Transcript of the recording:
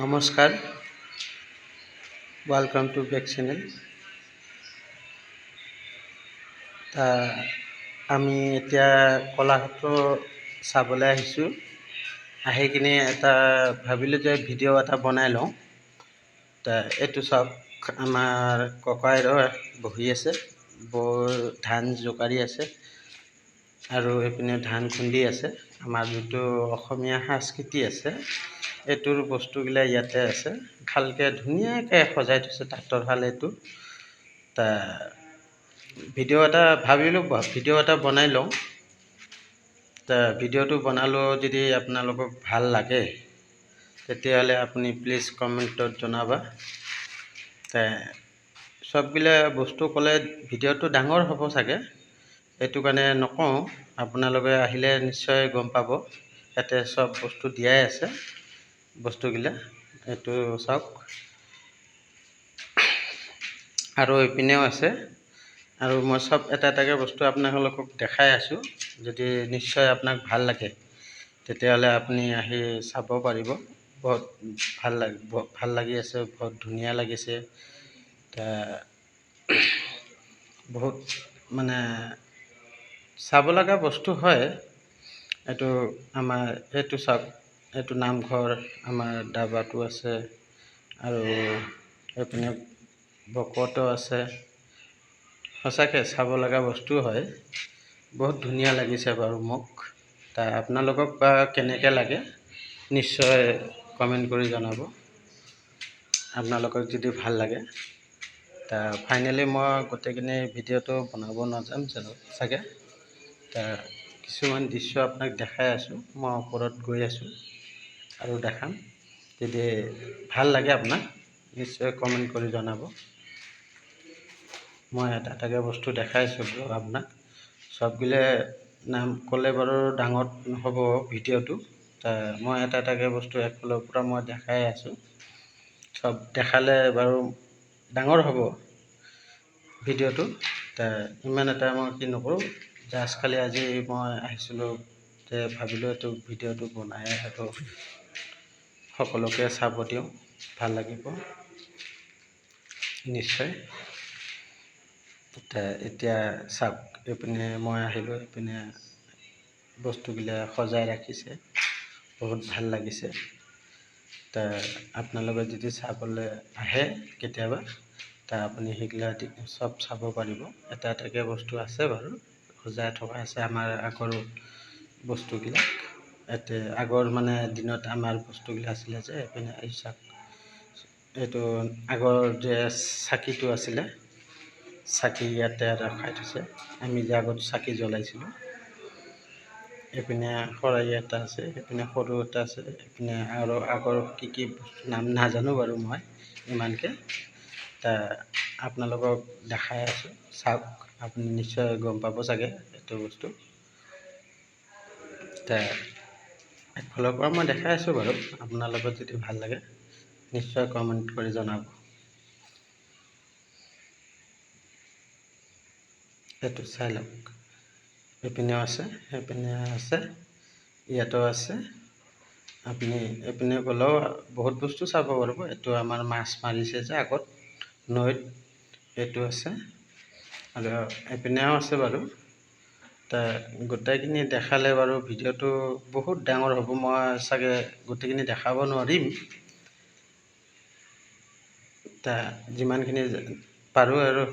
নমস্কাৰ, welcome to back channel. আমি এতিয়া কলাক্ষেত্ৰ চাবলৈ আহিছোঁ। আহি কিনে ভাবিলোঁ যে ভিডিঅ' এটা বনাই লওঁ। এইটো চাওক, আমাৰ ককাইদেউ বহি আছে, বৰ ধান জোকাৰি আছে আৰু এইপিনে ধান খুন্দি আছে। আমাৰ যিটো অসমীয়া সংস্কৃতি আছে, এইটোৰ বস্তুবিলাক ইয়াতে আছে। ভালকৈ ধুনীয়াকৈ সজাই থৈছে তাঁতৰ শাল এইটো। ভাবিলোঁ ভিডিঅ' এটা বনাই লওঁ। ভিডিঅ'টো বনালেও যদি আপোনালোকক ভাল লাগে তেতিয়াহ'লে আপুনি প্লিজ কমেণ্টত জনাবা। চববিলাক বস্তু ক'লে ভিডিঅ'টো ডাঙৰ হ'ব চাগে, সেইটো কাৰণে নকওঁ। আপোনালোকে আহিলে নিশ্চয় গম পাব। ইয়াতে চব বস্তু দিয়াই আছে বস্তুবিলাক। এইটো চাওক, আৰু এইপিনেও আছে। আৰু মই চব এটা এটাকৈ বস্তু আপোনালোকক দেখাই আছোঁ। যদি নিশ্চয় আপোনাক ভাল লাগে তেতিয়াহ'লে আপুনি আহি চাব পাৰিব। বহুত ভাল লাগি আছে, বহুত ধুনীয়া লাগিছে। বহুত মানে চাব লগা বস্তু হয় এইটো। এইটো চাওক, এইটো নামঘৰ, আমাৰ ডাবাটো আছে আৰু এইপিনে বকতো আছে। সঁচাকৈ চাব লগা বস্তু হয়। বহুত ধুনীয়া লাগিছে বাৰু মোক। আপোনালোকক বা কেনেকৈ লাগে নিশ্চয় কমেণ্ট কৰি জনাব, আপোনালোকক যদি ভাল লাগে। ফাইনেলি মই গোটেইখিনি ভিডিঅ'টো বনাব নাযাম চাগে। কিছুমান দৃশ্য আপোনাক দেখাই আছোঁ। মই ওপৰত গৈ আছোঁ আৰু দেখাম। যদি ভাল লাগে আপোনাক নিশ্চয় কমেণ্ট কৰি জনাব। মই এটা এটাকৈ বস্তু দেখাইছোঁ আপোনাক। চববিলাক নাম ক'লে বাৰু ডাঙৰ হ'ব ভিডিঅ'টো। মই এটা এটাকৈ বস্তু একফালৰ পৰা মই দেখাই আছোঁ। চব দেখালে বাৰু ডাঙৰ হ'ব ভিডিঅ'টো। ইমান এটা মই কি নকৰোঁ, জাষ্ট খালি আজি মই আহিছিলোঁ যে ভাবিলোঁ এইটো ভিডিঅ'টো বনাই আৰু সকলোকে চাব দিওঁ, ভাল লাগিব নিশ্চয়। এতিয়া চাওক, এইপিনে মই আহিলোঁ, এইপিনে বস্তুবিলাক সজাই ৰাখিছে, বহুত ভাল লাগিছে। আপোনালোকে যদি চাবলৈ আহে কেতিয়াবা আপুনি সেইবিলাক চব চাব পাৰিব। এটা এটাকৈ বস্তু আছে বাৰু, সজাই থকা আছে আমাৰ আগৰ বস্তুবিলাক। ইয়াতে আগৰ মানে দিনত আমাৰ বস্তুবিলাক আছিলে যে এইপিনে চাওক, এইটো আগৰ যে চাকিটো আছিলে, চাকি ইয়াতে ৰখাই থৈছে। আমি যে আগত চাকি জ্বলাইছিলোঁ। এইপিনে শৰাই এটা আছে, এইপিনে সৰু এটা আছে, এইপিনে আৰু আগৰ কি কি নাম নাজানো বাৰু মই ইমানকৈ। আপোনালোকক দেখাই আছোঁ, চাওক, আপুনি নিশ্চয় গম পাব চাগে এইটো বস্তু। একফালৰ পৰা মই দেখাই আছোঁ বাৰু। আপোনালোকৰ যদি ভাল লাগে নিশ্চয় কমেণ্ট কৰি জনাব। এইটো চাই লওক, এইপিনেও আছে, সেইপিনে আছে, ইয়াতো আছে। আপুনি এইপিনে গ'লেও বহুত বস্তু চাব পাৰিব। এইটো আমাৰ মাছ মাৰিছে যে আগত নৈত, এইটো আছে আৰু এইপিনেও আছে বাৰু। গোটেইখিনি দেখালে বাৰু ভিডিঅ'টো বহুত ডাঙৰ হ'ব। মই চাগে গোটেইখিনি দেখাব নোৱাৰিম। যিমানখিনি পাৰোঁ আৰু